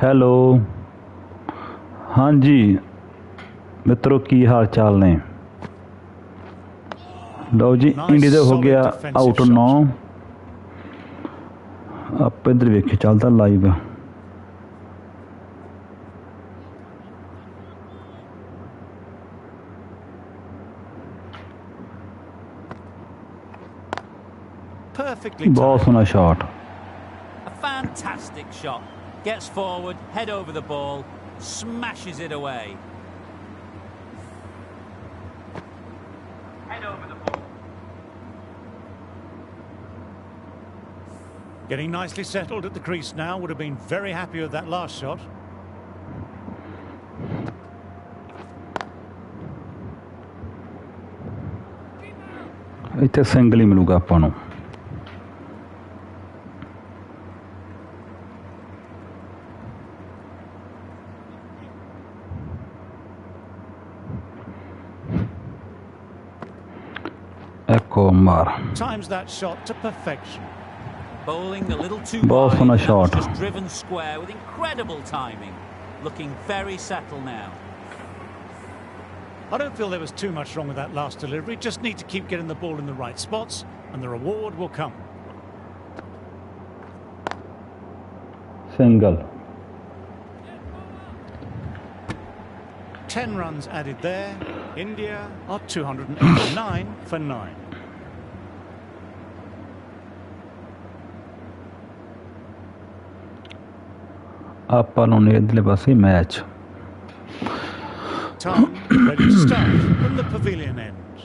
Hello. हाँ जी मित्रों, की हाल चाल ने। लो जी, इंडिया का हो गया आउट 9। आप इधर वेखे चलता लाइव। बहुत सोहना shot. A fantastic shot. Gets forward, head over the ball, smashes it away. Head over the ball. Getting nicely settled at the crease now. Would have been very happy with that last shot. इत्थे single ही मिलूगा आपां नूं। Times that shot to perfection. Bowling a little too Ball wide. on a That shot. was just driven square with incredible timing. Looking very settled now. I don't feel there was too much wrong with that last delivery. Just need to keep getting the ball in the right spots, and the reward will come. Single. 10 runs added there. India are 289 for 9. ਆਪਾਂ ਨੂੰ ਇਧਰਲੇ ਪਾਸੇ match. Tom ready to start from the pavilion end.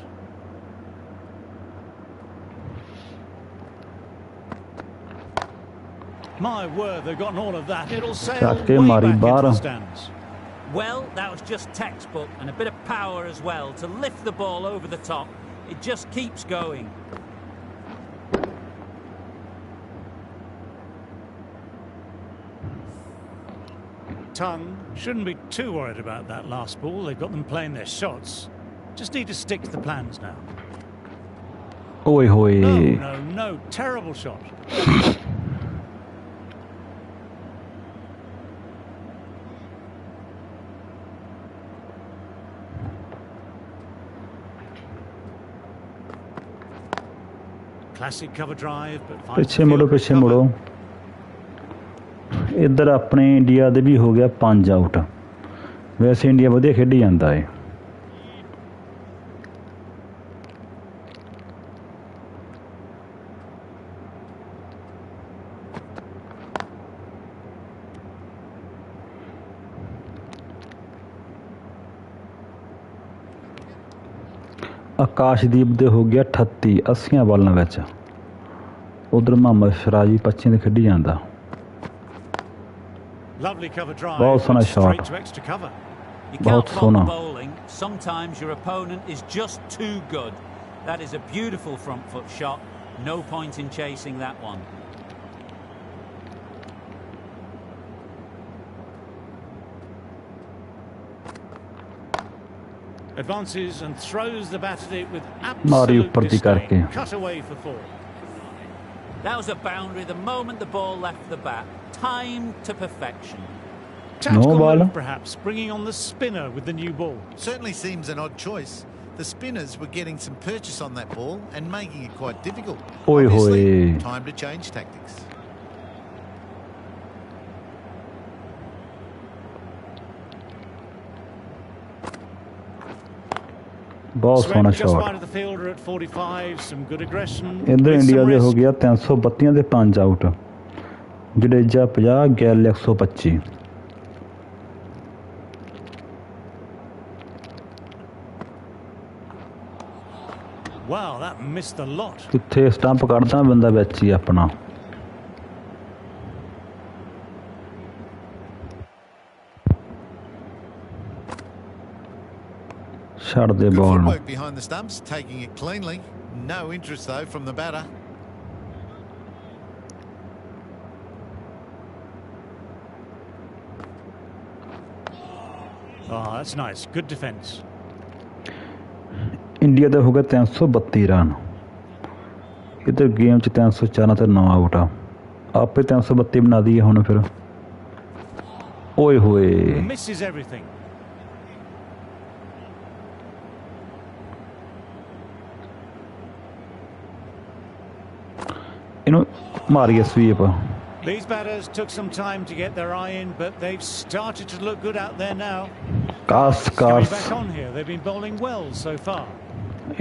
My word, they've gotten all of that. It'll sail way back into the stands. Well, that was just textbook, and a bit of power as well to lift the ball over the top. It just keeps going. Tongue shouldn't be too worried about that last ball. They've got them playing their shots. Just need to stick to the plans now. Oi hoi. No, terrible shot. Classic cover drive, but ਪਿੱਛੇ ਮੁੜੋ। इधर अपने India दे भी हो गया 5 out. वैसे India वधिया खेडी जाता है। आकाशदीप दे हो गया 38 80 बॉलों में। उधर मोहम्मद सिराज भी 25 दे खेडी जाता। Lovely cover drive. बहुत सोहना straight shot. to extra cover. You बहुत can't fault Sohna. the bowling. Sometimes your opponent is just too good. That is a beautiful front foot shot. No point in chasing that one. Advances and throws the bat at it with मारी absolute ऊपर दी करके। disdain. Cut away for 4. That was a boundary the moment the ball left the bat. Timed to perfection. Tactical ball. move, perhaps, bringing on the spinner with the new ball. Certainly seems an odd choice. The spinners were getting some purchase on that ball and making it quite difficult. Oi Obviously, hoi. time to change tactics. बहुत सोहना Just shot. wide of the fielder at 45. Some good aggression. इधर with India some दे हो risk. गया 332 दे 5 out. Jadeja 50 गैल 125। Wow, that missed a lot. किथे stump कढ़दा बंदा विच ही अपना। छड़ दे Good ball नूं। footwork behind the stumps, taking it cleanly. No interest though from the batter. Oh, that's nice. Good defence. India का हो गया 332 रन। इधर गेम च 314 ते 9 आउट आ। आपे 332 बना दी है हुण फिर। ਓਏ ਹੋਏ Misses everything. ਇਹਨੂੰ ਮਾਰੀਏ SVEEP. These batters took some time to get their eye in, but they've started to look good out there now. ਕਾਸ Coming ਕਾਸ back on here, they've been bowling well so far.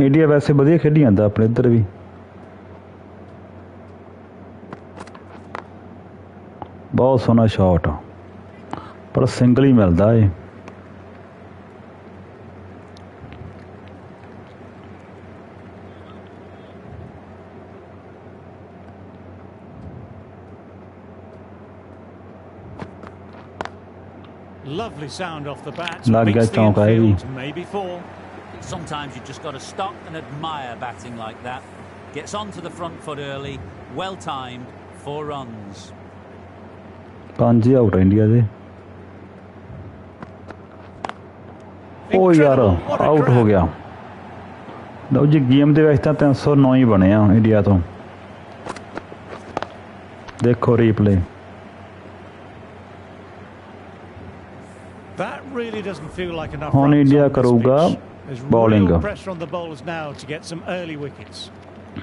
India ਵੈਸੇ ਵਧੀਆ ਖੇਡੀ ਜਾਂਦਾ ਆਪਣੇ ਇੱਧਰ ਵੀ। ਬਹੁਤ ਸੋਹਣਾ shot ਪਰ single ਹੀ ਮਿਲਦਾ ਏ। Lovely sound off the bat. Lag Beats gaya the chonka hai infield, maybe four. Sometimes you've just got to stop and admire batting like that. Gets onto the front foot early, well timed, 4 runs. 5 out India ਦੇ। ਉਹ ਯਾਰ out ਹੋ ਗਿਆ। ਲਓ ਜੀ game ਦੇ ਵਿੱਚ ਤਾਂ 309 ਹੀ ਬਣੇ ਆ ਇੰਡੀਆ ਤੋਂ। ਦੇਖੋ replay. That really doesn't feel like enough ਹੁਣ runs ਇੰਡੀਆ on this ਕਰੂਗਾ pitch. There's bowling. real pressure on the bowlers now to get some early wickets.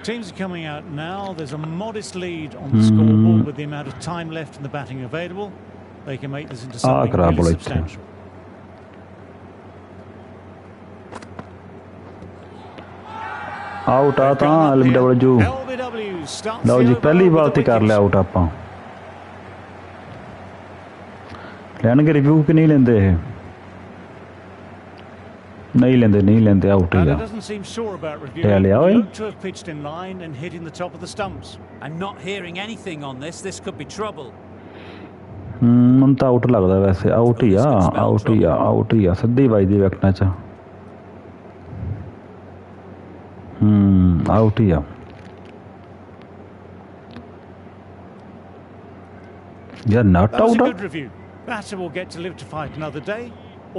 Teams are coming out now. There's a modest lead on the scoreboard with the amount of time left in the batting available. They can make this into something really substantial. Out ਆ ਤਾਂ LBW। ਲਓ ਜੀ ਪਹਿਲੀ ਬਾਲ ਤੇ ਕਰ ਲਿਆ out ਆਪਾਂ। ਲੈਣਗੇ ਰਿਵਿਊ ਕਿ ਨਹੀਂ ਲੈਂਦੇ ਇਹ? ਨਹੀਂ ਲੈਂਦੇ ਨਹੀਂ ਲੈਂਦੇ ਆਊਟ ਹੀ ਆ। ਲੈ ਲਿਆ ਓਏ। I'm not hearing anything on this. This could be trouble. ਮੈਨੂੰ ਤਾਂ ਆਊਟ ਲੱਗਦਾ ਵੈਸੇ। ਆਊਟ ਹੀ ਆ ਆਊਟ ਹੀ ਆ ਆਊਟ ਹੀ ਆ ਸਿੱਧੀ ਵੱਜਦੀ ਵਿਕਟਾਂ 'ਚ। ਆਊਟ ਹੀ ਆ। ਯਾਰ ਨਾਟ ਆਊਟ ਆ। Batter will get to live to fight another day,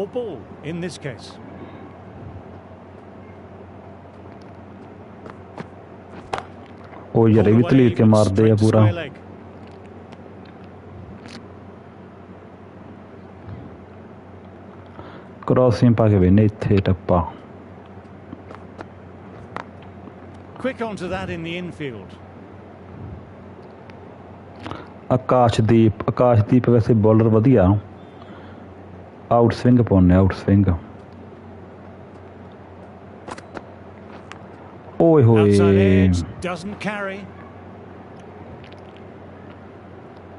or ball in this case. ਉਹ ਯਾਰ ਇਹ ਵੀ ਤਲੀਰ ਕੇ ਮਾਰਦੇ ਆ ਪੂਰਾ। ਕ੍ਰੋਸਿੰਗ ਪਾ ਕੇ ਵੇਨੇ ਇੱਥੇ ਟੱਪਾ। Quick onto that in the infield. Akashdeep ਵੈਸੇ ਬੋਲਰ ਵਧੀਆ। ਆਊਟ ਸਵਿੰਗ ਪਾਉਣੇ ਆਊਟ ਸਵਿੰਗ। ਓਏ ਹੋਏ doesn't carry.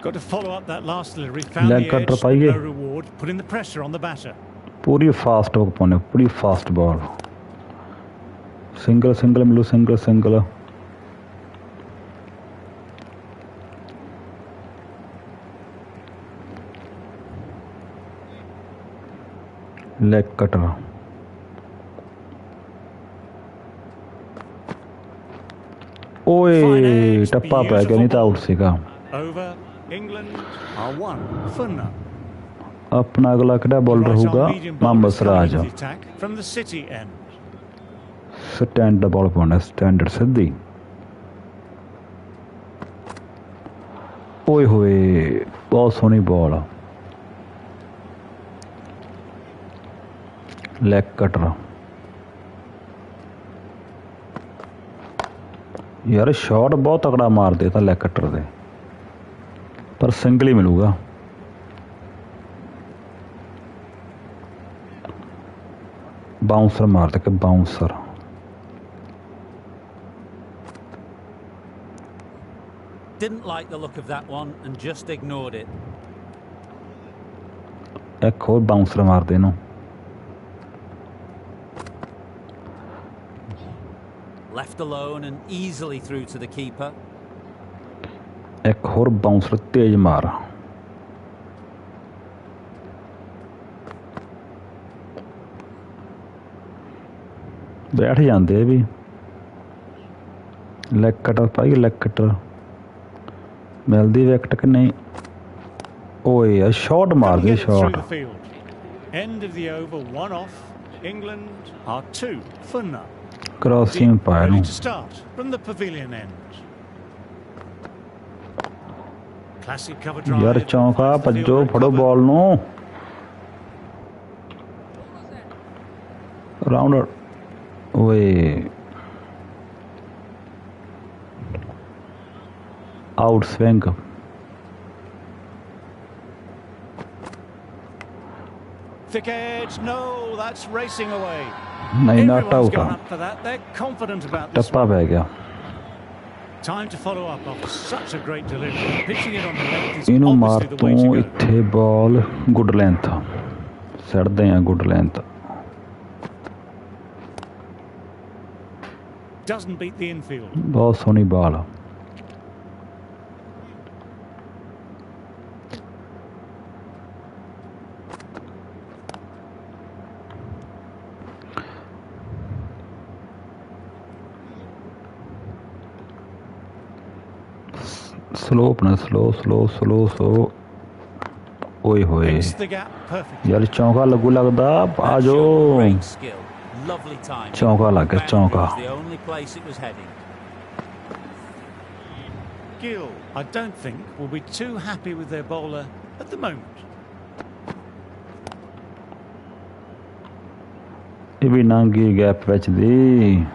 Got to follow up that last delivery. Found the edge, no reward. Putting the pressure on the batter. Puri fast ਬੋਲ ਪਾਉਣੇ ਪੂਰੀ fast ਬਾਲ। Single ਮਿਲੂ single. Leg cutter. ਓਏ ਟੱਪਾ ਪੈ ਗਿਆ ਨਹੀਂ ਤਾਂ ਆਊਟ ਸੀਗਾ। ਆਪਣਾ ਅਗਲਾ ਕਿਹੜਾ ਬੋਲਰ ਹੋਊਗਾ? ਮੁਹੰਮਦ ਸਿਰਾਜ। ਸਟੈਂਡ ਬਾਲ ਪਾਉਣਾ ਸਟੈਂਡਰਡ ਸਿੱਧੀ। ਓਏ ਹੋਏ ਬਹੁਤ ਸੋਹਣੀ ਬਾਲ। Leg cutter. ਯਾਰ ਸ਼ਾਟ ਬਹੁਤ ਤਕੜਾ ਮਾਰਦੇ ਤਾਂ ਲੈਗ ਕਟਰ ਦੇ ਪਰ ਸਿੰਗਲ ਹੀ ਮਿਲੂਗਾ। ਬਾਉਂਸਰ ਮਾਰਦੇ ਕਿ bouncer. Didn't like the look of that one and just ignored it. ਇੱਕ ਹੋਰ ਬਾਉਂਸਰ ਮਾਰਦੇ ਇਹਨੂੰ। Left alone and easily through to the keeper. ਇੱਕ ਹੋਰ ਬਾਉਂਸਰ ਤੇਜ਼ ਮਾਰ। ਬੈਠ ਜਾਂਦੇ ਵੀ। ਲੈਗ ਕਟਰ ਪਾਈ ਲੈਗ ਕਟਰ ਮਿਲਦੀ ਵਿਕਟ ਕਿ ਨਹੀਂ? ਓਏ ਯਾਰ ਸ਼ਾਟ ਮਾਰਦੇ ਸ਼ਾਟ। ਕ੍ਰੋਸਿੰਗ ਪਾਇਆ ਨੂੰ। ਯਾਰ ਚੌਂਕਾ ਭੱਜੋ ਫੜੋ ਬਾਲ ਨੂੰ। राउंड ओए out swing Thick edge. No, that's racing away. नहीं not Everyone's out gone up for that. They're confident about this tappa one. पै गया Time to follow up after such a great delivery. Pitching it on the length is ਇਹਨੂੰ ਮਾਰ obviously the way to ਤੂੰ go. ਇੱਥੇ ਬਾਲ good length ਸੜਦੇ ਆ good length Doesn't beat the infield. ਬਹੁਤ ਸੋਹਣੀ ਬਾਲ slow अपना स्लो ओए होए Hits the gap perfectly. यार चौका लगू लगदा आ That जाओ showed great skill. Lovely time. चौका लग गया चौका Was the only place it was heading. Gill, I don't think, will be too happy with their bowler at the moment. ਇਹ ਵੀ ਨਾਂਗੀ ਗੈਪ ਵਿੱਚ ਦੀ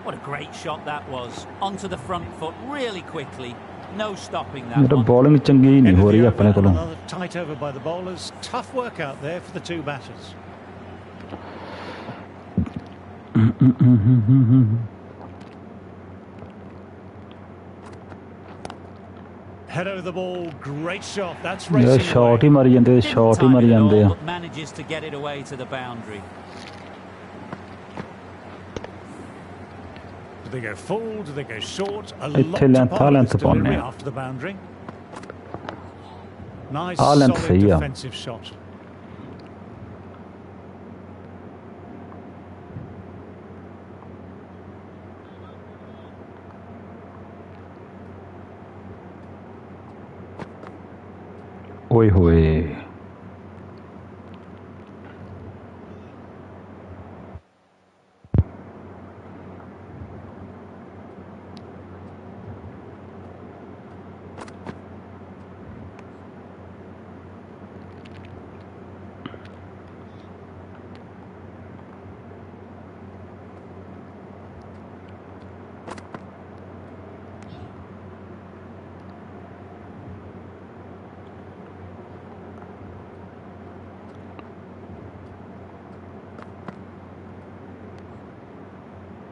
What a great shot that was. Onto the front foot really quickly. No stopping that ਮੇਰਾ one. Bowling ਚੰਗੀ ਨਹੀਂ End of ਹੋ the ਰਹੀ over, ਆਪਣੇ ਕੋਲੋਂ another tight over by the bowlers. Tough work out there for the two batters. Head over the ball, great shot. That's ਯਾਰ racing shot ਹੀ away. ਮਾਰੀ ਜਾਂਦੇ Didn't ਸ਼ਾਟ ਹੀ time ਮਾਰੀ it at ਜਾਂਦੇ all, ਆ but manages to get it away to the boundary. Do they go full? Do they go short? A ਇੱਥੇ lot to length, part length this ਪਾਉਂਦੇ delivery ਆ। after the boundary. Nice, ਆਹ length solid ਸਹੀ ਆ। defensive shot. ਓਏ ਹੋਏ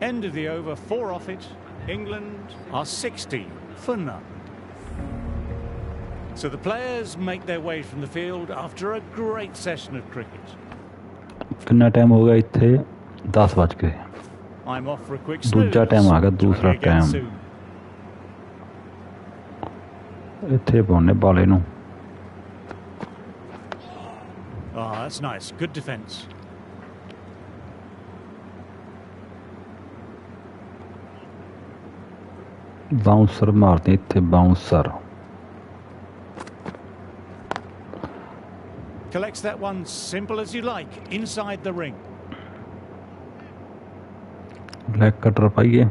End of the over, 4 off it. England are 60 for none. So the players make their way from the field after a great session of cricket. ਕਿੰਨਾ time ਹੋ ਗਿਆ ਇੱਥੇ 10 ਵੱਜ ਗਏ I'm off for a quick ਦੂਜਾ snooze. time ਆ ਗਿਆ, ਦੂਸਰਾ Join you again time. soon. ਇੱਥੇ ਪਾਉਣੇ ਬਾਲੇ ਨੂੰ Ah, that's nice. Good defence. Bouncer ਮਾਰਦੇ ਇੱਥੇ bouncer Collects that one simple as you like, inside the ring. Leg cutter ਪਾਈਏ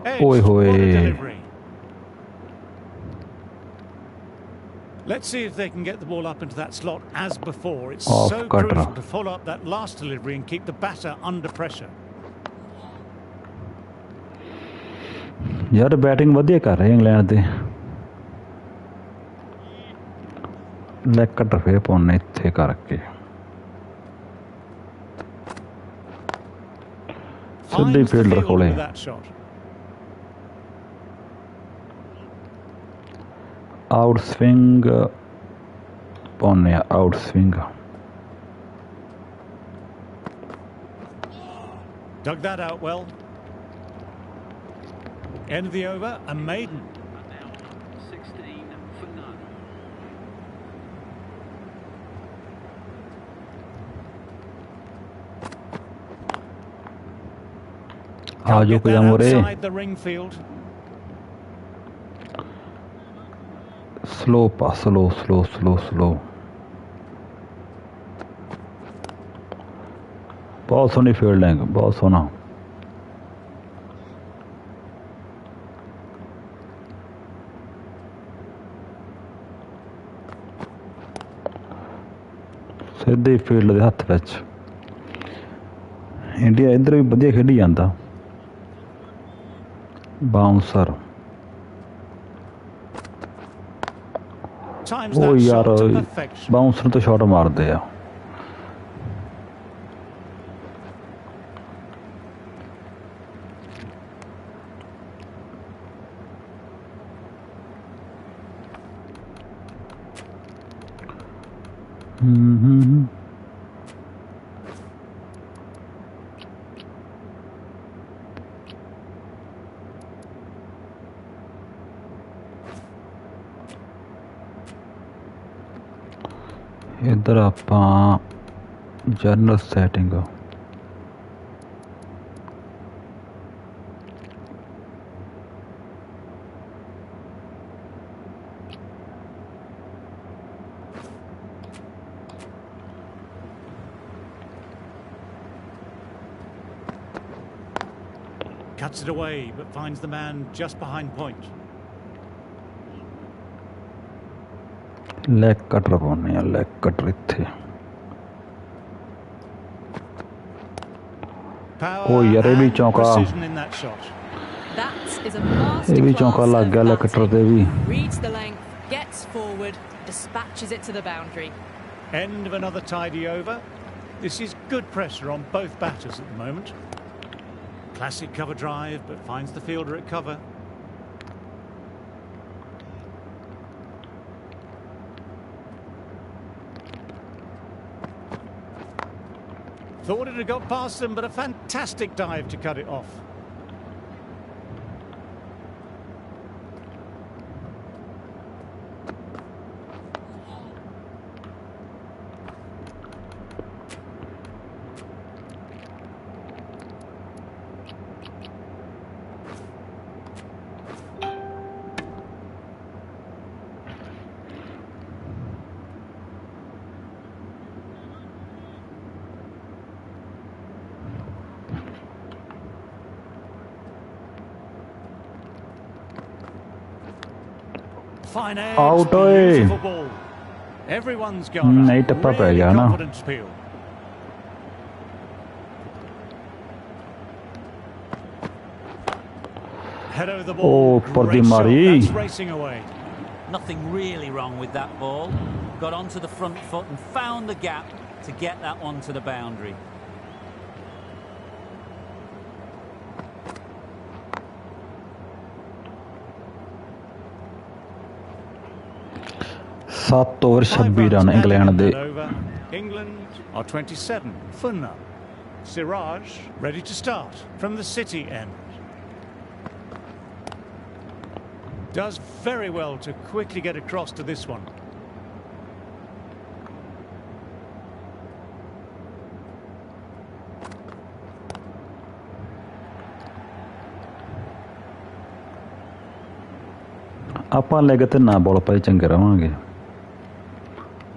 Edge, Oi, what a hoi. delivery. Let's see if they can get the ball up into that slot as before. It's Off so cutter. crucial to follow up that last delivery and keep the batter under pressure. ਯਾਰ batting ਵਧੀਆ ਕਰ ਰਹੇ England ਦੇ leg cutter ਫੇਰ ਪਾਉਣੇ ਇੱਥੇ ਕਰਕੇ ਸਿੱਧੇ Finds the ਫੀਲਡਰ field ਕੋਲੇ with that shot. Outswing ਪਾਉਣੇ outswing Dug that out well. End of the over, a maiden. 16 for none. ਆ Can't ਜਾਓ get ਕੋਈ that more outside the ring field. Slow ਪਾ slow ਬਹੁਤ ਸੋਹਣੀ fielding ਬਹੁਤ ਸੋਹਣਾ ਅੱਧੇ ਫੀਲਡ ਦੇ ਹੱਥ ਵਿੱਚ। ਇੰਡੀਆ ਇੱਧਰ ਵੀ ਵਧੀਆ ਖੇਡੀ ਜਾਂਦਾ। ਬਾਉਂਸਰ, Times ਉਹ that ਯਾਰ shot to perfection. ਬਾਉਂਸਰ ਤੋਂ ਸ਼ਾਟ ਮਾਰਦੇ ਆ। ਇੱਧਰ ਆਪਾਂ general setting Cuts it away, but finds the man just behind point. Leg cutter ਪਾਉਂਦੇ ਆ, ਲੈਗ ਕਟਰ ਇੱਥੇ। Power ਯਾਰ ਇਹ ਵੀ and ਚੌਂਕਾ। precision in that shot. That is a ਇਹ ਵੀ ਚੌਂਕਾ masterclass ਲੱਗ of ਗਿਆ ਲੈਗ ਕਟਰ ਤੇ ਵੀ। batting. Reads the length, gets forward, dispatches it to the boundary. End of another tidy over. This is good pressure on both batters at the moment. Classic cover drive, but finds the fielder at cover. Thought it had got past them, but a fantastic dive to cut it off. Fine edge, Out ਓਏ। beautiful ball. Everyone's got ਨਹੀਂ a ਟੱਪਾ ਪੈ really ਗਿਆ ਨਾ। confident feel. Head over the ball. Oh, ਉੱਪਰ ਦੀ Great shot. ਮਾਰੀ। That's racing away. Nothing really wrong with that ball. Got onto the front foot and found the gap to get that one to the boundary. ਸੱਤ over 26 5 run runs England added ਦੇ। in that over. England are 27 for none. Siraj ready to start from the City end. Does very well to quickly get across to this one. ਆਪਾਂ leg ਤੇ ਨਾ ਬੋਲ ਪਾਏ ਚੰਗੇ ਰਵਾਂਗੇ,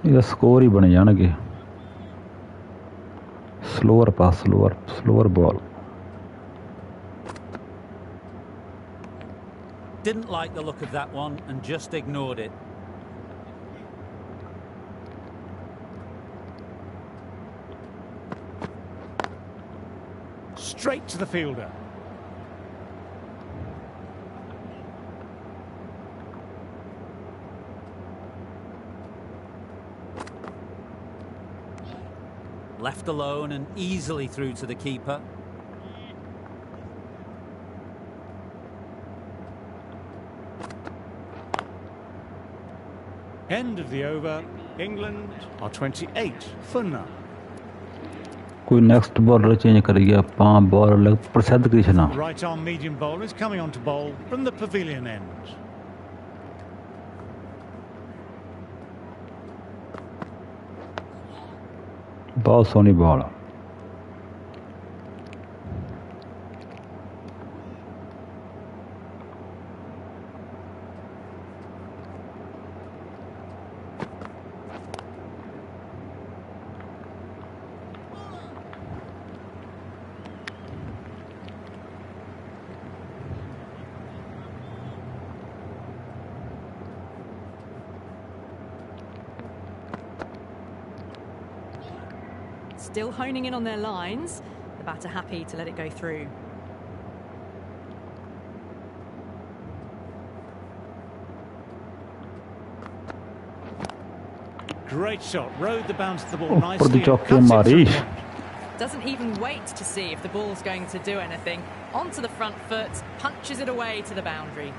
ਇਹਦਾ score ਹੀ ਬਣ ਜਾਣਗੇ। ਸਲੋਅਰ ਪਾਸ, ਸਲੋਅਰ ਬਾਲ। Didn't like the look of that one and just ignored it. Straight to the fielder. Left alone and easily through to the keeper. End of the over. England are 28 for none. ਕੋਈ next bowler change ਕਰੀਏ ਆਪਾਂ, bowler ਪ੍ਰਸਿੱਧ Krishna. Right arm medium bowler is coming on to bowl from the pavilion end. ਬਹੁਤ ਸੋਹਣੀ ਬਾਲ। Still honing in on their lines. The batter happy to let it go through. Great shot. Rode the bounce of the ball Oh, nicely. the and jockey cuts it to Marish. the point. Doesn't even wait to see if the ball's going to do anything. Onto the front foot, punches it away to the boundary.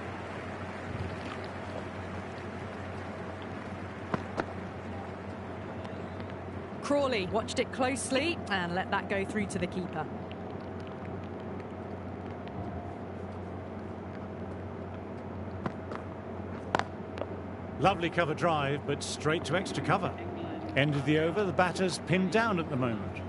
Crawley watched it closely and let that go through to the keeper. Lovely cover drive, but straight to extra cover. End of the over, the batter's pinned down at the moment.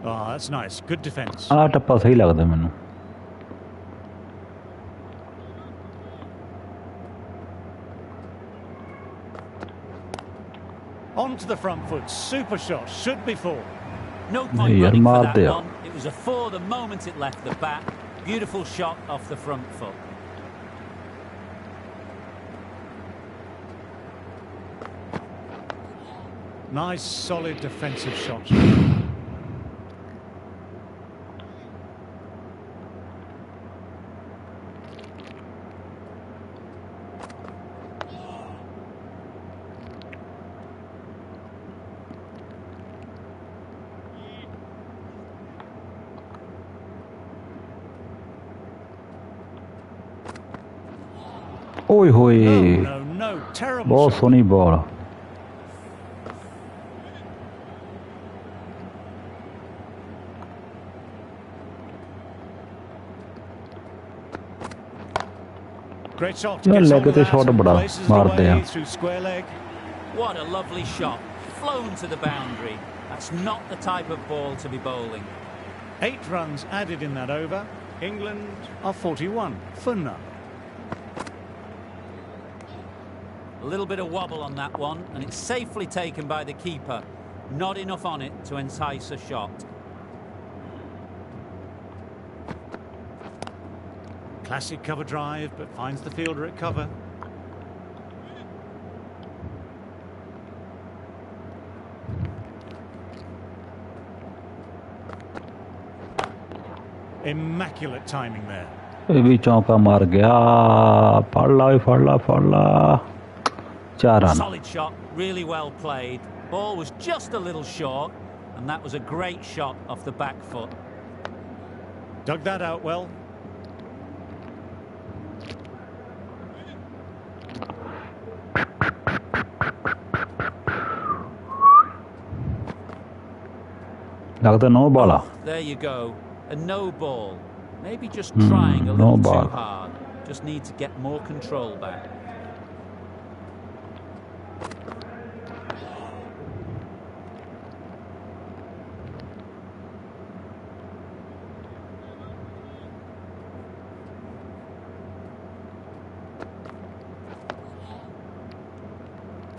Oh, that's nice. Good defence. ਆਹ ਟੱਪਾ ਸਹੀ ਲੱਗਦਾ ਮੈਨੂੰ Onto the front foot. Super shot. Should be four. No point Yeah, running for mad that there. one. It was a four the moment it left the bat. Beautiful shot off the front foot. Nice, solid defensive shot. ਓਏ ਹੋਏ No, no, terrible ਬਹੁਤ shot. ਸੋਹਣੀ ਬਾਲ Great shot. Yeah, Gets leg on with ਤੇ that, shot ਬੜਾ places it ਮਾਰਦੇ ਆ away through square leg. What a lovely shot. Flown to the boundary. That's not the type of ball to be bowling. 8 runs added in that over. England are 41 for none. A little bit of wobble on that one, and it's safely taken by the keeper. Not enough on it to entice a shot. Classic cover drive, but finds the fielder at cover. Immaculate timing there. ਇਹ ਵੀ ਚੌਂਕਾ ਮਾਰ ਗਿਆ ਫੜ ਲਾ ਓਏ ਫੜ ਲਾ ਫੜ ਲਾ 4 run Solid shot, really well played. Ball was just a little short, and that was a great shot off the back foot. Dug that out well. ਲੱਗਦਾ ਨੋ ਬਾਲ ਆ There you go, a no ball. Maybe just trying a no little ball. too hard. Just need to get more control back.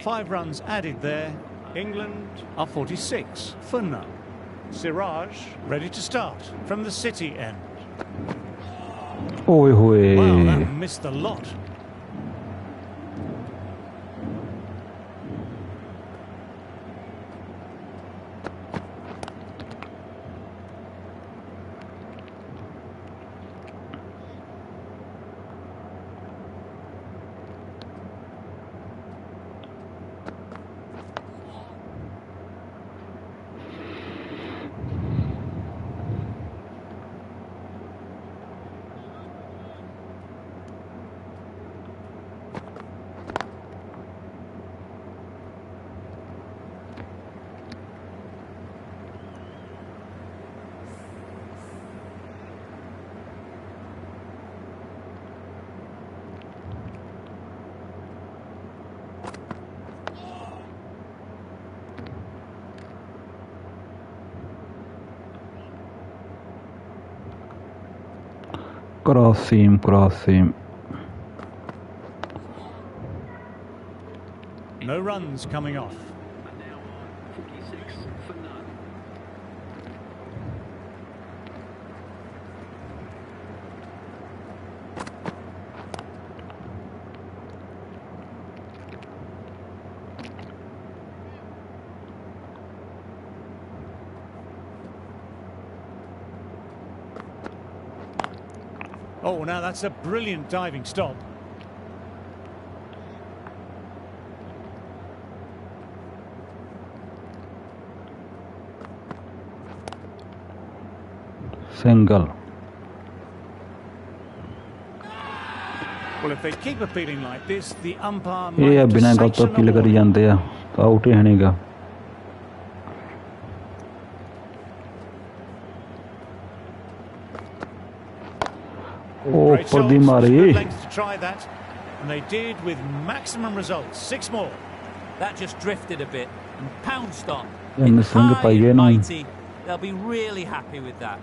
Five runs added there. England are 46 for none. Siraj ready to start from the City end. ਓਏ ਹੋਏ Wow, that missed a lot. cross seam No runs coming off. And now on 46 for none. Oh, now that's a brilliant diving stop. Single. Well, if they keep appealing like this, the umpire ਇਹ might have to ਬਿਨਾਂ ਗੱਲ ਤੋਂ sanction appeal the ਕਰੀ ball. ਜਾਂਦੇ ਆ out ਹੀ ਨਹੀਂਗਾ ਉਹ Great ਉੱਪਰ ਦੀ shots, ਮਾਰੀ good length to try that, and they did with maximum results. 6 more. That just drifted a bit and pounced on. ਇਹਨੇ It's ਸਿੰਘ high ਪਾਈਏ and ਨੂੰ mighty. They'll be really happy with that.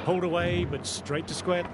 Pulled away, but straight to square.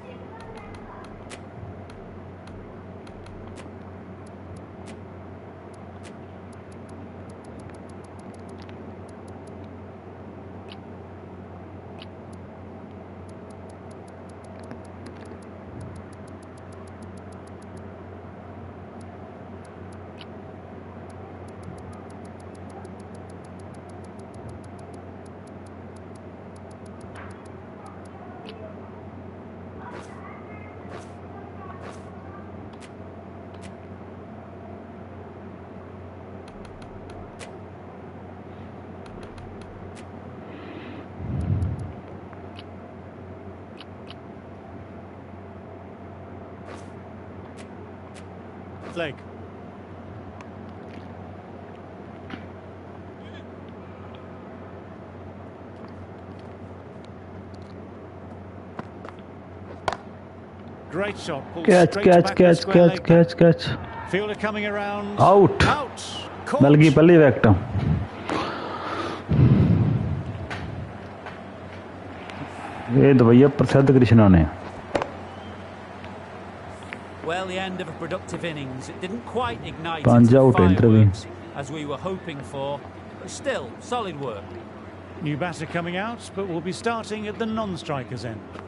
Leg. Great shot. Pulled catch straight catch back the catch square catch leg. Catch catch Fielder coming around. Out. Out. Caught. ਮਿਲ ਗਈ ਪਹਿਲੀ wicket ਇਹ ਦਵਾਈਆ ਪ੍ਰਸਿੱਧ ਕ੍ਰਿਸ਼ਨਾ ਨੇ Well, the end of a productive innings. It didn't quite ignite Punch into out, interview. fireworks as we were hoping for, but still, solid work. New batter coming out, but will be starting at the non-striker's end.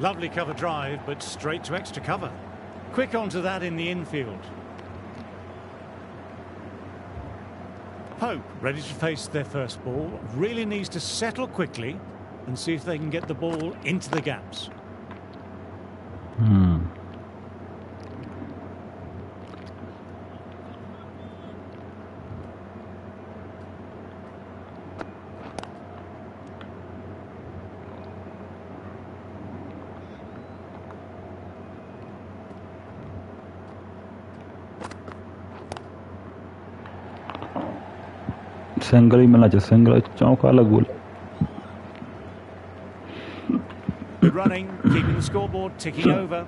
Lovely cover drive, but straight to extra cover. Quick onto that in the infield. Pope, ready to face their first ball, really needs to settle quickly and see if they can get the ball into the gaps. Single ਹੀ ਮਿਲਣਾ ਚਾਹੀਦਾ single ਚੌਂਕਾ ਲੱਗੂ Good running, keeping the scoreboard ticking over.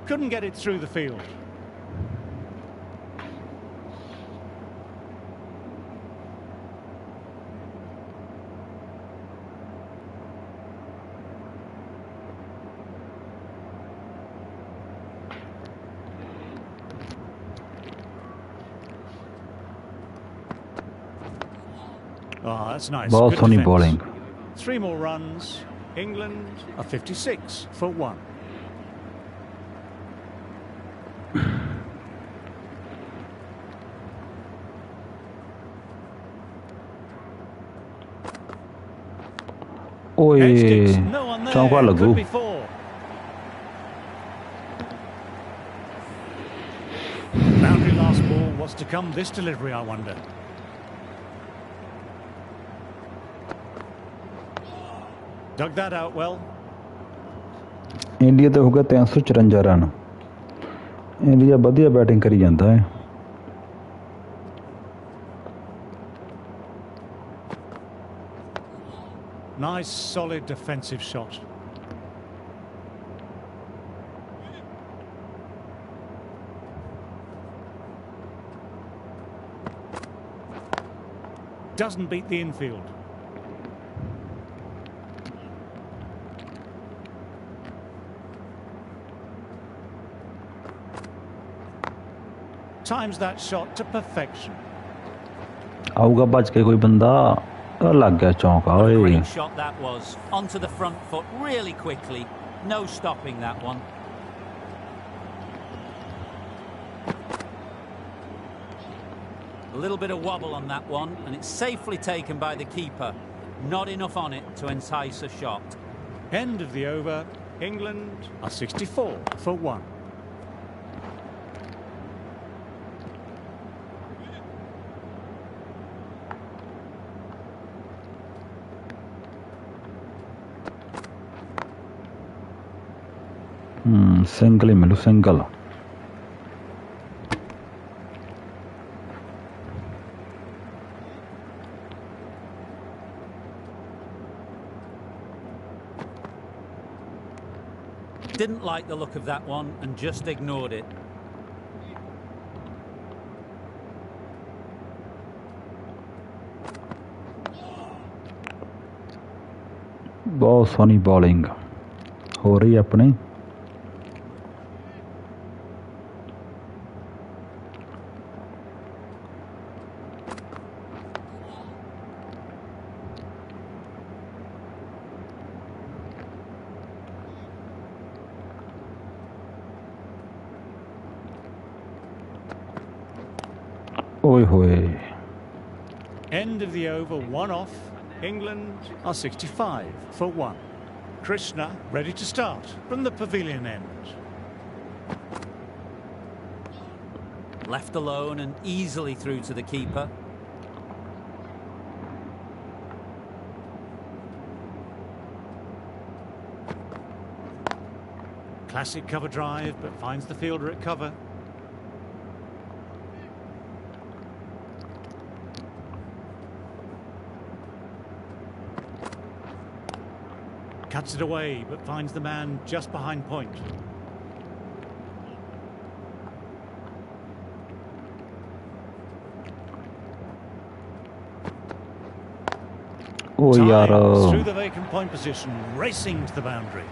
Couldn't get it through the field. Oh, that's nice. ਬਹੁਤ Good ਸੋਹਣੀ defence. Bowling 3 more runs. England are 56 for 1. ਓਏ Edge sticks, no one there. ਚੌਂਕਾ ਲੱਗੂ Could be 4. Boundary last ball. What's to come this delivery, I wonder. Dug that out well. India ਤੇ ਹੋ ਗਿਆ 354 run India ਵਧੀਆ batting ਕਰੀ ਜਾਂਦਾ ਹੈ Nice, solid defensive shot. Doesn't beat the infield. Times that shot to perfection. ਆਊਗਾ ਬਚ ਕੇ ਕੋਈ ਬੰਦਾ ਲੱਗ ਗਿਆ ਚੌਂਕਾ What a ਓਏ great shot that was. Onto the front foot really quickly. No stopping that one. A little bit of wobble on that one, and it's safely taken by the keeper. Not enough on it to entice a shot. End of the over. England are 64 for 1. Single ਹੀ ਮਿਲੂ single Didn't like the look of that one and just ignored it. ਬਹੁਤ ਸੋਹਣੀ bowling ਹੋ ਰਹੀ ਆਪਣੀ ਓਏ ਹੋਏ End of the over, 1 off. England are 65 for 1. Krishna ready to start from the pavilion end. Left alone and easily through to the keeper. Classic cover drive, but finds the fielder at cover. Cuts it away, but finds the man just behind point. ਓ ਯਾਰ Times through the vacant point position, racing to the boundary.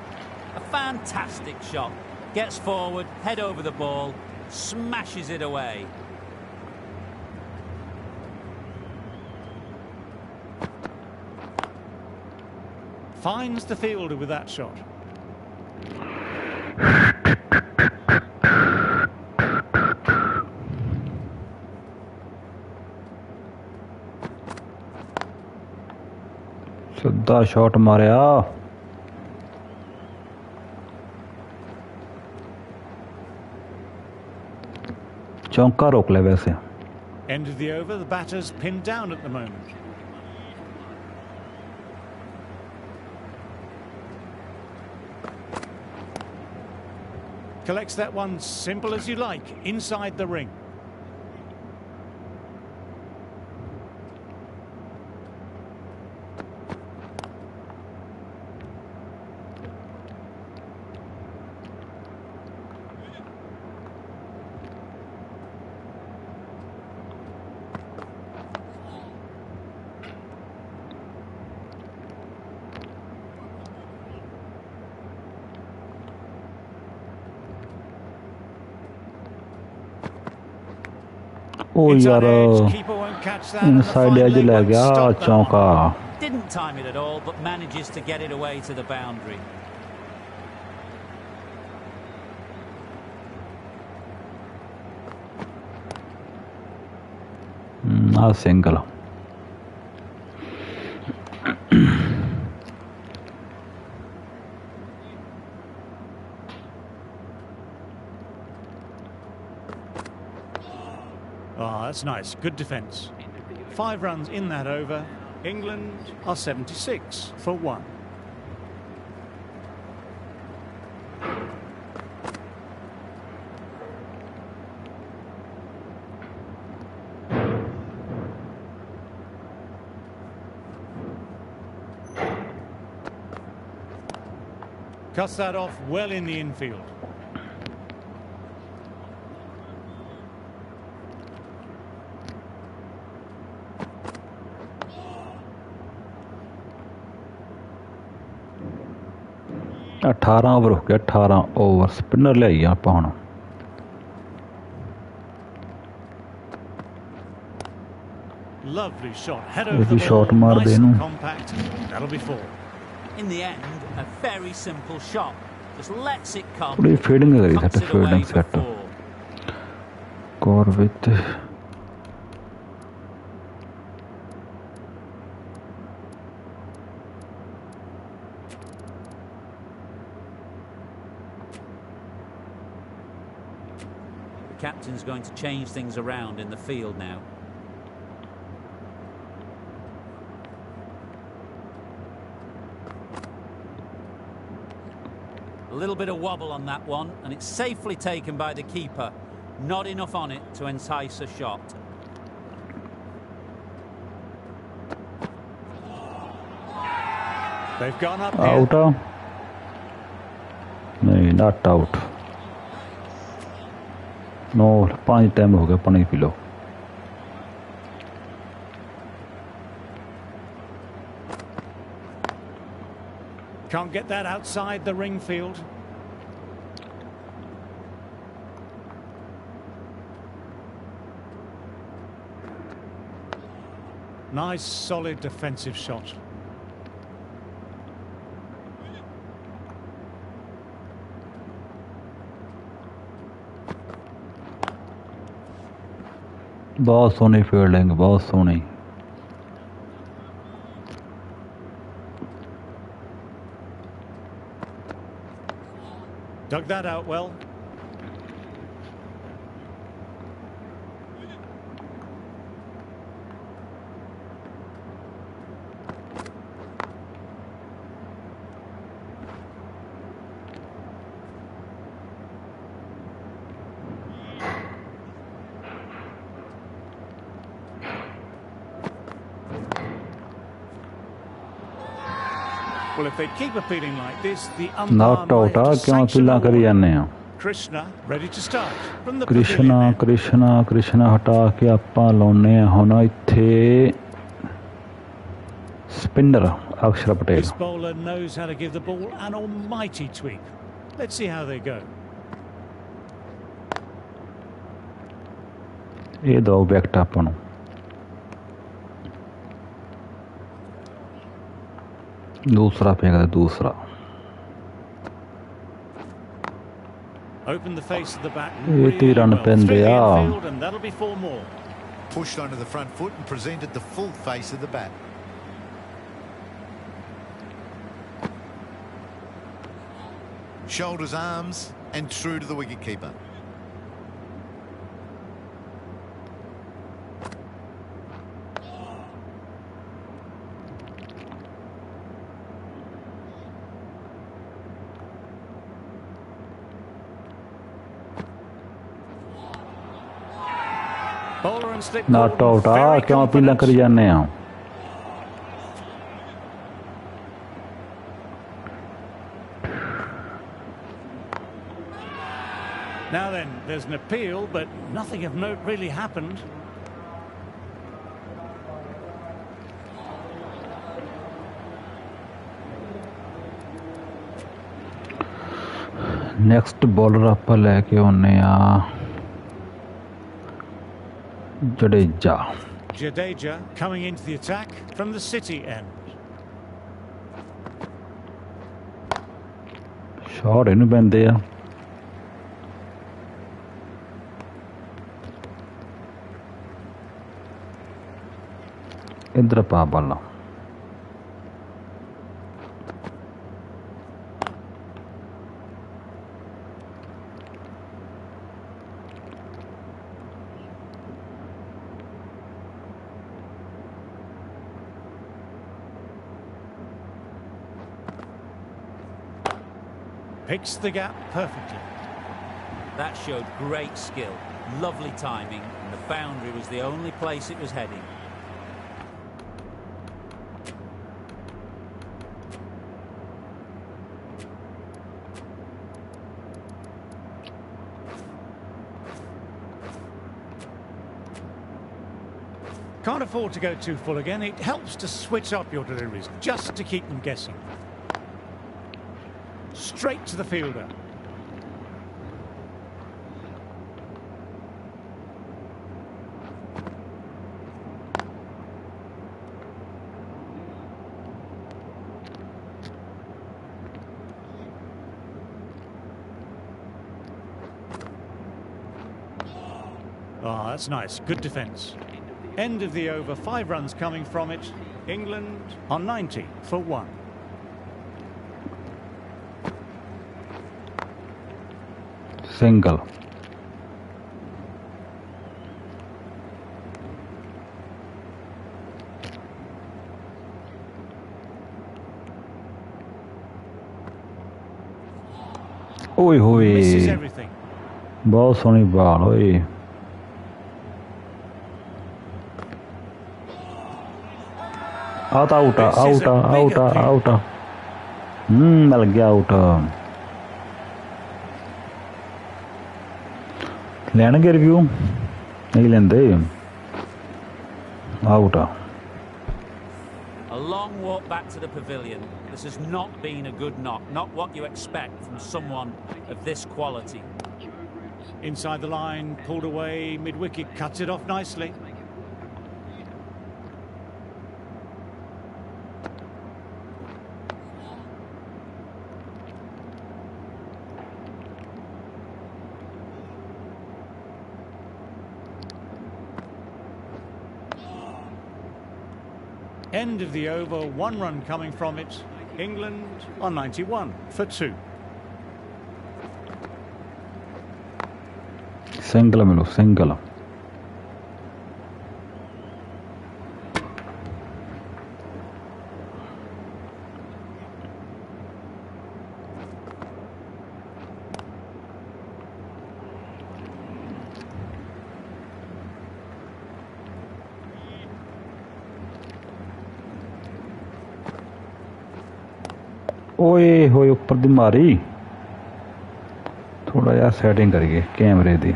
A fantastic shot. Gets forward, head over the ball, smashes it away. Finds the fielder with that shot. ਸਿੱਧਾ shot ਮਾਰਿਆ ਚੌਂਕਾ ਰੋਕ ਲੈ ਵੈਸੇ End of the over, the batter's pinned down at the moment. Collects that one simple as you like, inside the ring. ਓ ਯਾਰ inside as ਲੈ ਗਿਆ ਚੌਂਕਾ Didn't time it at all, but manages to get it away to the boundary. ਆ single Oh, that's nice. Good defence. 5 runs in that over. England are 76 for 1. Cuts that off well in the infield. अठारह over हो गया 18 over spinner ले आई ਆਪਾਂ ਹੁਣ Lovely shot. Head over If the you ball. shot मार Nice they and ना। compact. That'll be 4. In the end, a very simple shot. Just lets it come. थोड़ी fielding करी था, Cuts it fielding away for set 4. कॉर्विथ The captain's going to change things around in the field now. A little bit of wobble on that one, and it's safely taken by the keeper. Not enough on it to entice a shot. They've gone up here. Out नहीं, not out. No, पानी time हो गया, पानी P low. Can't get that outside the ring field. Nice, solid defensive shot. बहुत सोहनी fielding, बहुत सोहनी। Dug that out well. Well, if they keep appealing like this, the umpire not might out have आ to क्यों sanction अपीला a करी ball. जाने हैं। Krishna ready to start from the Krishna pavilion end. Krishna Krishna हटा के ਆਪਾਂ ਲਾਉਨੇ ਆ ਹੁਣ ਇੱਥੇ स्पिनर अक्षर Patel. This bowler knows how to give the ball an almighty tweak. Let's see how they go. ਇਹ ਦੋ ਵਿਕਟ ਆਪਾਂ ਨੂੰ। दूसरा फेंक दे, दूसरा। Open the face of the bat ये really ती रन well. पेन Through the दिया। infield, and that'll be 4 more. Pushed onto the front foot and presented the full face of the bat. Shoulders, arms, and true to the wicketkeeper. Bowler and slip not ball, out आ very क्यों अपीला confident. करी जाने हैं। Now then, there's an appeal, but nothing of note really happened. Next bowler ਆਪਾਂ ਲੈ ਕੇ ਆਉਨੇ ਆ Jadeja. Jadeja coming into the attack from the City end. Shot ਇਹਨੂੰ ਪੈਂਦੇ ਆ। ਇੱਧਰ ਪਾ ਬਾਲਾ। Picks the gap perfectly. That showed great skill, lovely timing, and the boundary was the only place it was heading. Can't afford to go too full again. It helps to switch up your deliveries, just to keep them guessing. Straight to the fielder. Oh, that's nice. Good defence. End of the over. 5 runs coming from it. England on 90 for 1. Single. ਓਏ Misses ਹੋਏ everything. ਬਹੁਤ ਸੋਹਣੀ ਬਾਲ ਓਏ ਆ ਤਾਂ out ਆ out ਆ out ਆ ਆਊਟ ਆ ਮਿਲ ਗਿਆ ਆਊਟ ਲੈਣਗੇ ਰਿਵਿਊ ਨਹੀਂ ਲੈਂਦੇ ਆਊਟ ਆ A long walk back to the pavilion. This has not been a good knock. Not what you expect from someone of this quality. Inside the line, pulled away, mid-wicket, cuts it off nicely. End of the over, 1 run coming from it. England on 91 for 2. Single ਮਿਲੋ single ਓਏ ਹੋਏ ਉੱਪਰ ਦੀ ਮਾਰੀ ਥੋੜਾ ਜਿਹਾ setting ਕਰੀਏ ਕੈਮਰੇ ਦੀ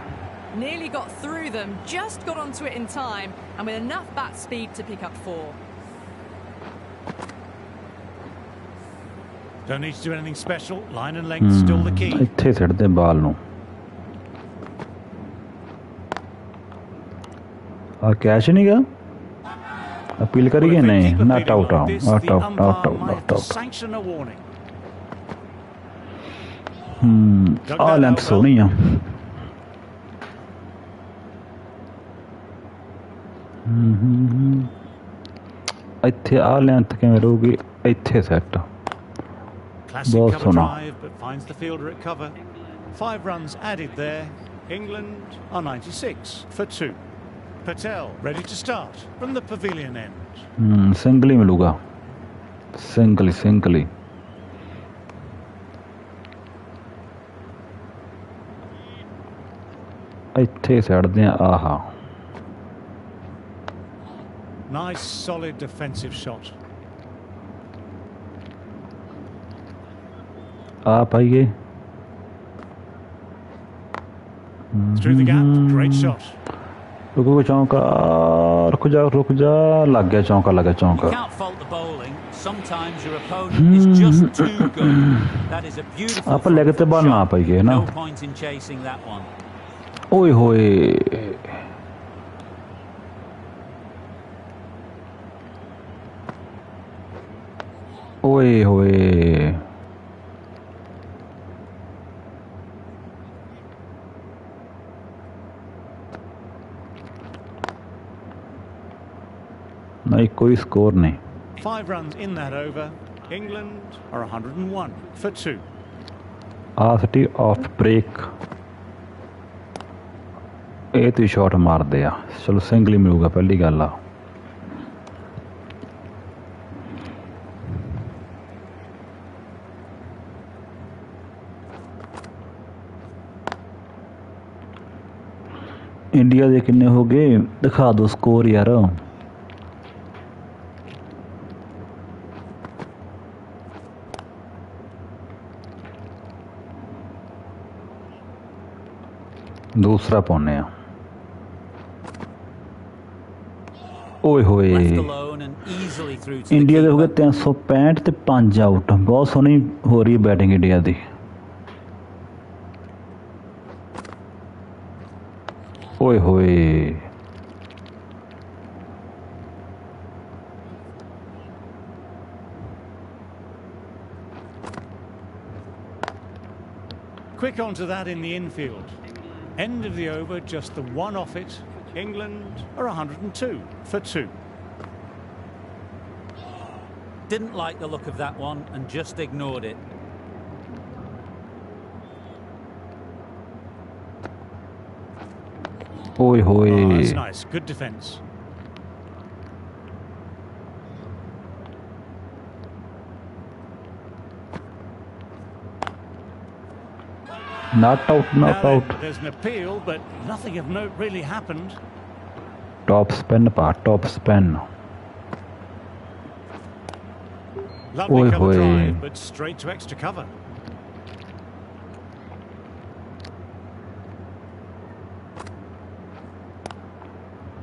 Nearly got through them, just got onto it in time, and with enough bat speed to pick up 4. Don't need to do anything special. Line and length still the key. ਇੱਥੇ ਸਿੱਟਦੇ ਬਾਲ ਨੂੰ ਆ catch ਨਹੀਂਗਾ appeal ਕਰੀਏ ਨਹੀਂ not out out out out out Sanction a warning. ਆ length ਸੋਹਣੀ ਆ ਇੱਥੇ ਆ ਲੈਂਥ ਕਿਵੇਂ ਰਹੂਗੀ ਇੱਥੇ ਸੈੱਟ Classic ਬਹੁਤ cover ਸੋਹਣਾ drive, but finds the fielder at cover. 5 runs added there. England are 96 for 2. Patel ready to start from the pavilion end. Single ਹੀ ਮਿਲੂਗਾ ਸਿੰਗਲ ਹੀ ਇੱਥੇ ਛੱਡਦੇ ਆ ਆਹਾ Nice solid defensive shot. ਆ ਪਾਈਏ Through the gap, great shot. ਰੁਕੋ ਚੌਂਕਾ ਰੁਕ ਜਾ ਲੱਗ ਗਿਆ ਚੌਂਕਾ You can't fault the bowling. Sometimes your opponent is just too good. That is a beautiful ਆਪਾਂ ਲੈਗ ਤੇ ਬਾਲ ਨਾ ਪਾਈਏ ਨਾ No point in chasing that one. ਓਏ ਹੋਏ ਓਏ ਹੋਏ ਨਹੀਂ ਕੋਈ ਸਕੋਰ ਨਹੀਂ 5 runs in that over. England are 101 for 2. ਆਸਟੀ of break ਇਹ ਤੇ ਸ਼ਾਟ ਮਾਰਦੇ ਆ ਚਲੋ ਸਿੰਗਲ ਹੀ ਮਿਲੂਗਾ ਪਹਿਲੀ ਗੱਲ ਆ ਇੰਡੀਆ ਦੇ ਕਿੰਨੇ ਹੋ ਗਏ ਦਿਖਾ ਦਿਓ ਸਕੋਰ ਯਾਰ ਦੂਸਰਾ ਪਾਉਨੇ ਆ ਓਏ ਹੋਏ ਇੰਡੀਆ ਦੇ ਹੋ ਗਏ 365 ਤੇ 5 ਆਊਟ ਬਹੁਤ ਸੋਹਣੀ ਹੋ ਰਹੀ ਹੈ ਬੈਟਿੰਗ ਇੰਡੀਆ ਦੀ ਓਏ ਹੋਏ Quick onto that in the infield. End of the over, just the one off it. England are 102 for 2. Didn't like the look of that one and just ignored it. Oi Oh, hoy. that's nice. Good defence. Not out, Now not then, out. there's an appeal, but nothing of note really happened. Top spin pa, top spin. Lovely Oi, cover oi. drive, but straight to extra cover.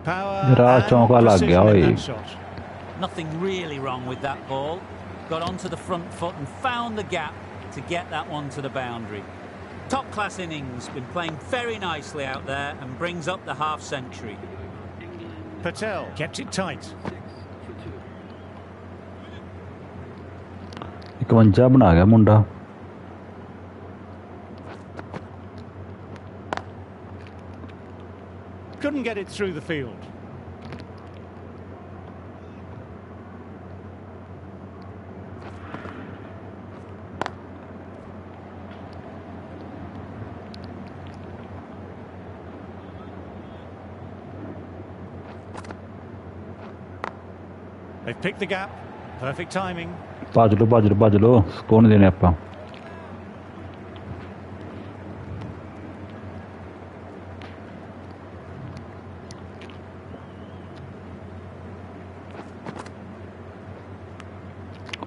Power Jara and chauka lag precision gaya, in oi. that shot. Nothing really wrong with that ball. Got onto the front foot and found the gap to get that one to the boundary. Top class innings, been playing very nicely out there and brings up the half century. Patel kept it tight. 51 ਬਣਾ ਗਿਆ ਮੁੰਡਾ Couldn't get it through the field. They've picked the gap. Perfect timing. ਭੱਜ ਲੋ score ਨਹੀਂ ਦੇਣੇ ਆਪਾਂ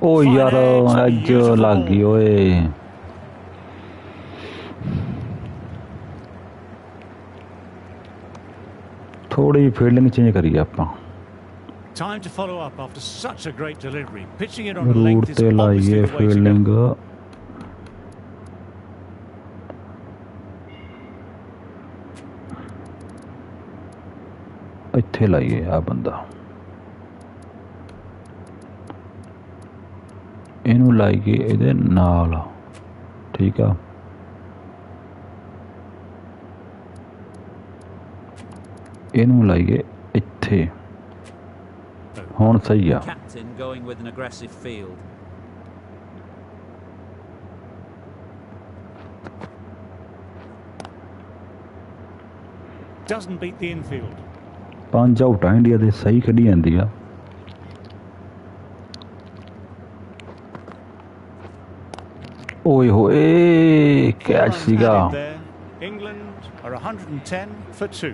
ਓ ਯਾਰ ਅੱਜ ਲੱਗ ਗਈ ਓਏ ਥੋੜੀ ਫੀਲਡਿੰਗ ਚੇਂਜ ਕਰੀ ਆਪਾਂ Time to follow up after such a great delivery. Pitching it on ਰੂਟ length is ਤੇ obviously ਲਾਈਏ the way to go. Fielding ਇੱਥੇ ਲਾਈਏ ਆ ਬੰਦਾ ਇਹਨੂੰ ਲਾਈਏ ਇਹਦੇ ਨਾਲ ਠੀਕ ਆ ਇਹਨੂੰ ਲਾਈਏ ਇੱਥੇ ਹੁਣ ਸਹੀ ਆ Captain going with an aggressive field. Doesn't beat the infield. 5 out ਆ ਇੰਡੀਆ ਦੇ ਸਹੀ ਖੇਡੀ ਜਾਂਦੀ ਆ ਓਏ ਹੋਏ ਕੈਚ Runs ਸੀਗਾ added there. England are 110 for 2.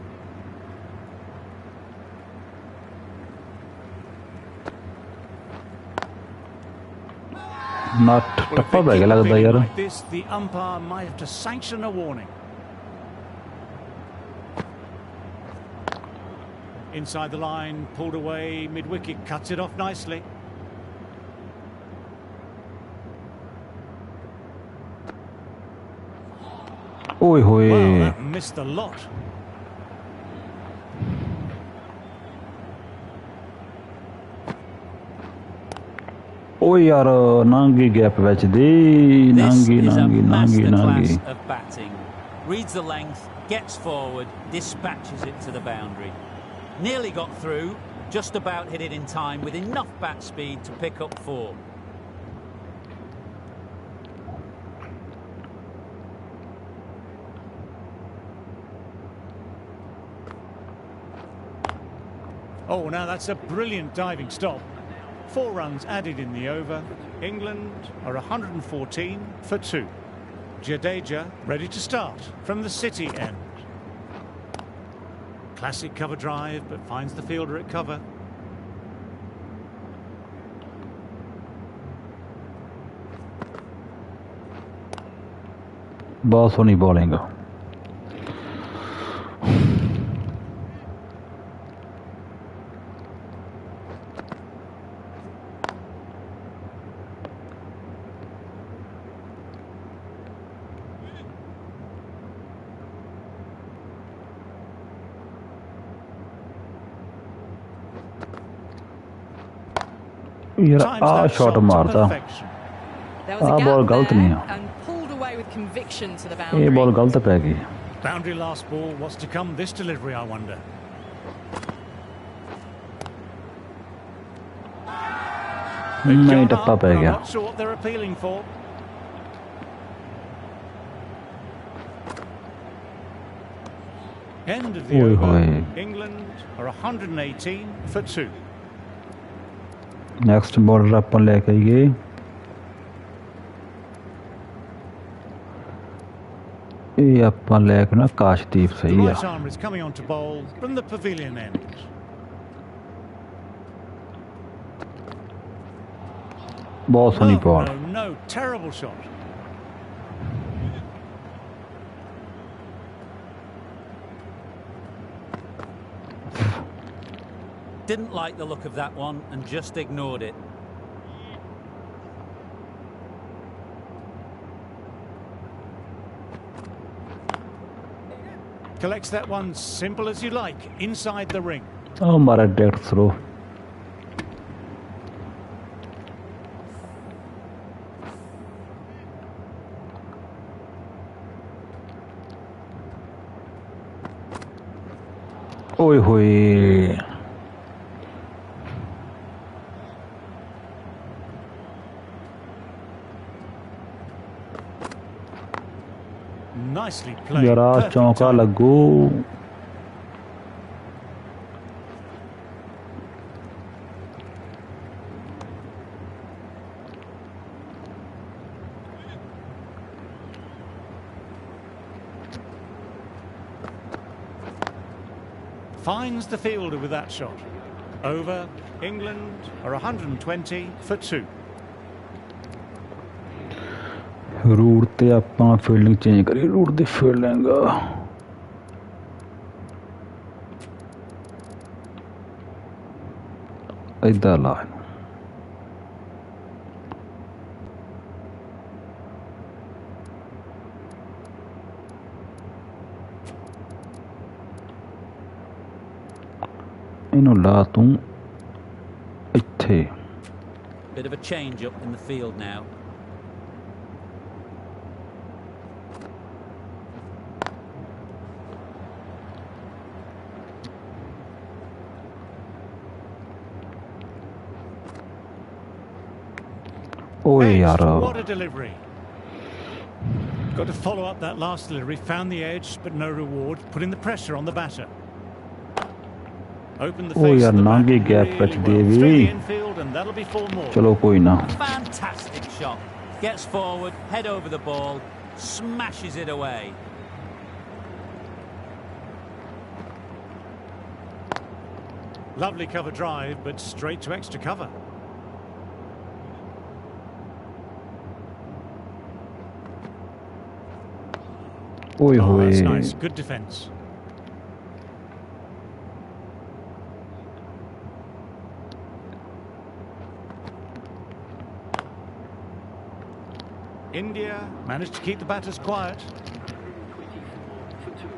Nut Well, if ਟੱਪਾ they ਪੈ ਗਿਆ keep ਲੱਗਦਾ feeling ਯਾਰ like this, the umpire might have to sanction a warning. Inside the line, pulled away, mid-wicket, cuts it off nicely. ਓਏ ਹੋਏ Well, that missed a lot. ਓਏ ਯਾਰ ਨਾਂਗੀ gap ਵਿੱਚ ਦੀ This ਨਾਂਗੀ is a ਨਾਂਗੀ ਨਾਂਗੀ ਨਾਂਗੀ masterclass of batting. Reads the length, gets forward, dispatches it to the boundary. Nearly got through, just about hit it in time with enough bat speed to pick up 4. Oh, now that's a brilliant diving stop. 4 runs added in the over. England are 114 for 2. Jadeja ready to start from the City end. Classic cover drive, but finds the fielder at cover. ਬਹੁਤ ਸੋਹਣੀ bowling ਯਾਰ Times ਆ that shot shot to ਮਾਰਦਾ perfection. There was a Ah, gap ball ਗਲਤ there ਨਹੀਂ ਆ and pulled away with conviction to the ਇਹ boundary. ਬਾਲ ਗਲਤ ਪੈ ਗਈ Boundary last ball. What's to come this delivery, I wonder? नहीं टप्पा पै I'm गया not sure what they're appealing for. End of the Oi, over. oi. England are 118 for 2. Next bowler अपन लेके आइए ये अपन लेके ना काशदीप The सही है right arm is coming on to bowl from the pavilion end. बहुत सोनी No, ball no, no, terrible shot. Didn't like the look of that one and just ignored it. Collects that one simple as you like, inside the ring. ओ हमारा death throw ओए होए Nicely played. जरा Perfect चौका time. लगू Finds the fielder with that shot. Over. England are 120 for 2. Root ते ਆਪਾਂ fielding change ਕਰੀ root ਦੀ fielding ਇਦਾਂ ਲਾ ਇਹਨੂੰ ਲਾ ਤੂੰ ਇੱਥੇ Bit of a change up in the field now. ਓਏ ਯਾਰ What a delivery. Got to follow up that last delivery. Found the edge, but no reward. Putting the pressure on the batter. Open the Oh, face yaar, of the bat naange gap really rach well. diye Through bhi. the infield, and that'll be 4 more. चलो कोई ना Fantastic shot. Gets forward, head over the ball, smashes it away. Lovely cover drive, but straight to extra cover. ओए Oh, होए that's nice. Good defence. India managed to keep the batters quiet. 24 for 2.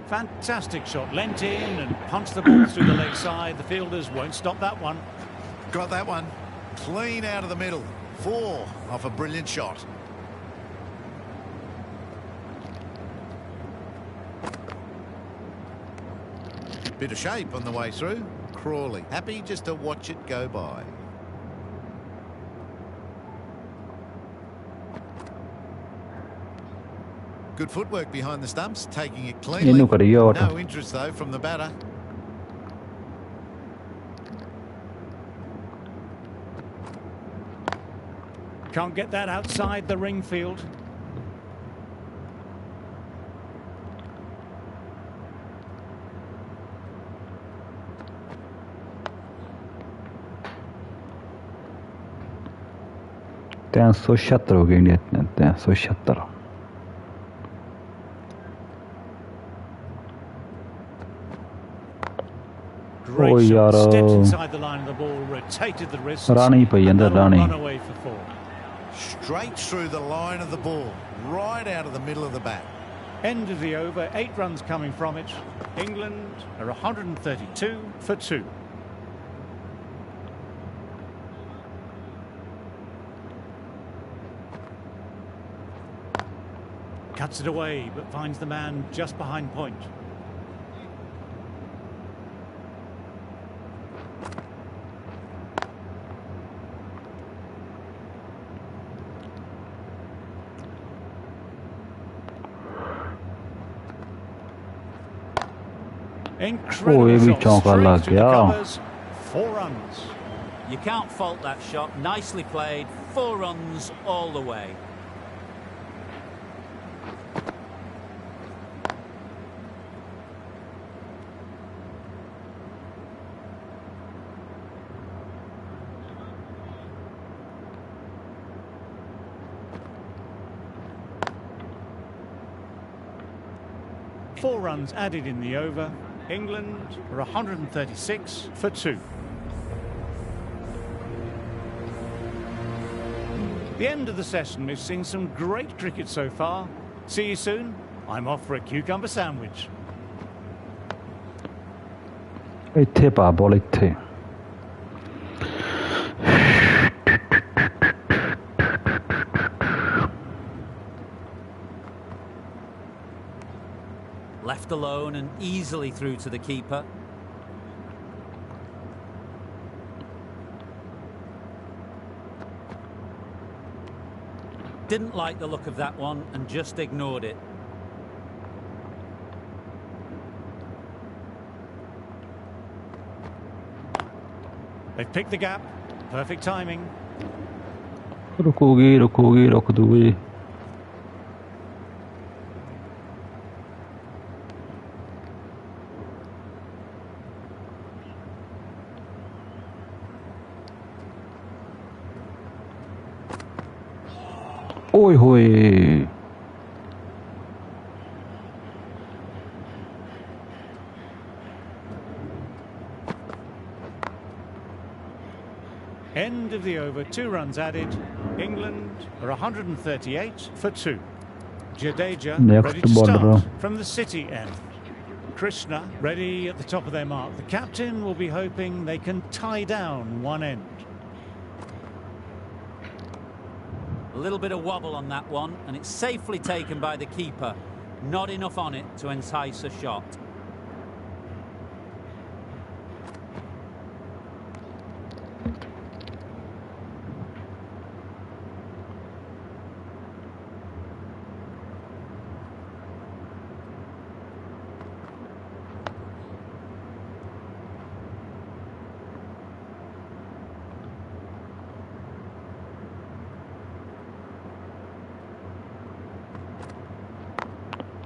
Fantastic shot. Lent in and punched the ball through the leg side. The fielders won't stop that one. Got that one. Clean out of the middle. 4 off a brilliant shot. Bit of shape on the way through. Crawley happy just to watch it go by. Good footwork behind the stumps, taking it cleanly. ਇਹਨੂੰ ਕਰੀਏ out No interest though from the batter. Can't get that outside the ring field. सौ 76 हो गए India 376 Great Oh, shot. yaar. Stepped inside the line of the ball, rotated the wrists. Rani pai and andar, that'll Rani. run away for 4. Straight through the line of the ball, right out of the middle of the bat. End of the over, 8 runs coming from it. England are 132 for 2. Cuts it away, but finds the man just behind point. Incredible ये भी shot, चौका straight लग through the गया। covers. 4 runs. You can't fault that shot. Nicely played. 4 runs all the way. Four runs added in the over. England are 136 for 2. The end of the session. We've seen some great cricket so far. See you soon. I'm off for a cucumber sandwich. ਇੱਥੇ ਪਾ ਬੋਲ ਇੱਥੇ। Left alone and easily through to the keeper. Didn't like the look of that one and just ignored it. They've picked the gap. Perfect timing. रुकोगी रुकोगी रुक दूगी। ओए होए। End of the over. 2 runs added. England are 138 for 2. Jadeja Next ready to bowler. start from the City end. Krishna ready at the top of their mark. The captain will be hoping they can tie down one end. A little bit of wobble on that one, and it's safely taken by the keeper. Not enough on it to entice a shot.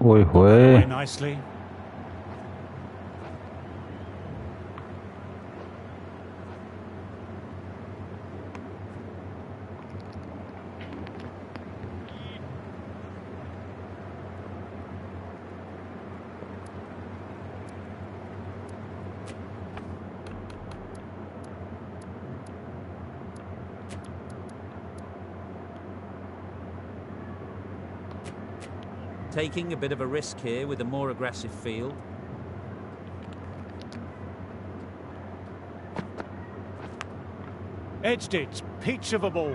ओए होए। Very nicely. Taking a bit of a risk here with a more aggressive field. Edged it. Peach of a ball.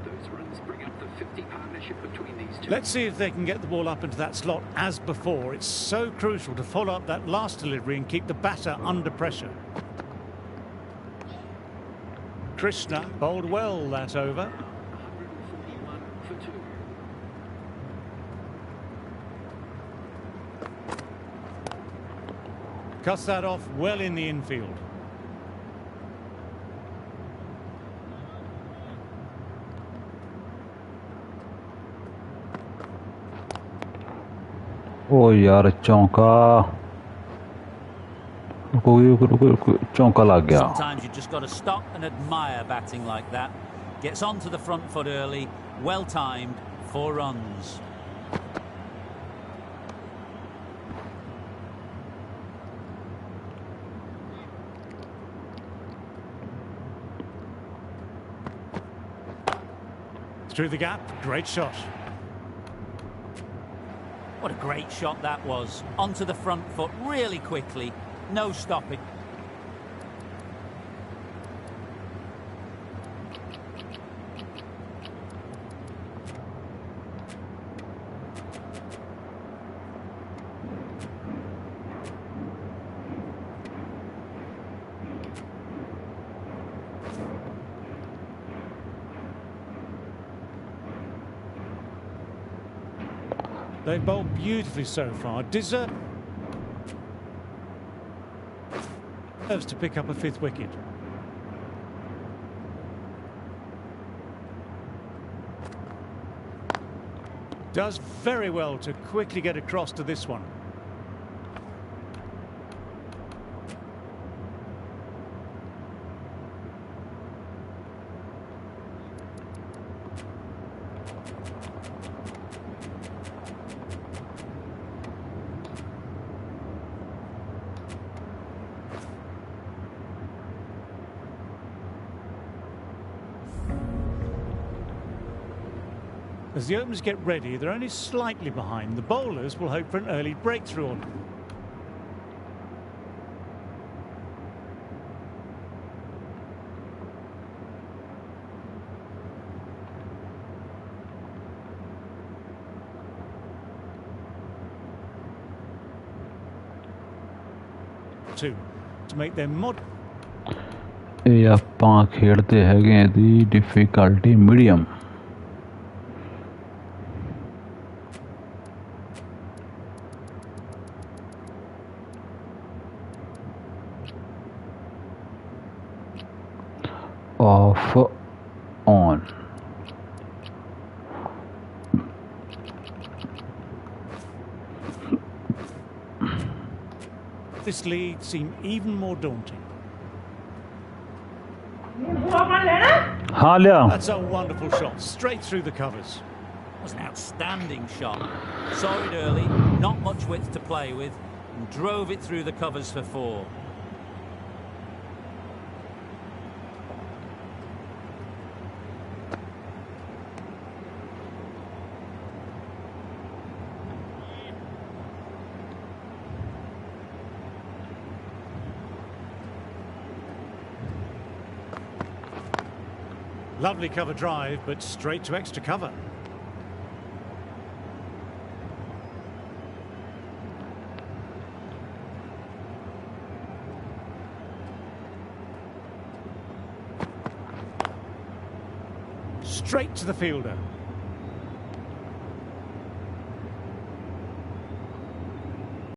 Those runs bring up the 50 partnership between these two. Let's see if they can get the ball up into that slot as before. It's so crucial to follow up that last delivery and keep the batter under pressure. Krishna bowled well that over. 141 for 2. Cuts that off well in the infield. ओ यार चौका। रुको चौका लग गया। Sometimes you just got to stop and admire batting like that. Gets onto the front foot early, well timed, 4 runs. Through the gap, great shot. What a great shot that was. Onto the front foot really quickly, no stopping. They've bowled beautifully so far. Deserves to pick up a 5th wicket. Does very well to quickly get across to this one. As the openers get ready, they're only slightly behind. The bowlers will hope for an early breakthrough on. To make their mod. ਇਹ ਆਪਾਂ ਖੇਡਦੇ ਹੈਗੇ ਦੀ difficulty medium off on This lead seemed even more daunting. हाँ लिया That's a wonderful shot, straight through the covers. That was an outstanding shot. Saw it early, not much width to play with, and drove it through the covers for 4. Lovely cover drive, but straight to extra cover. Straight to the fielder.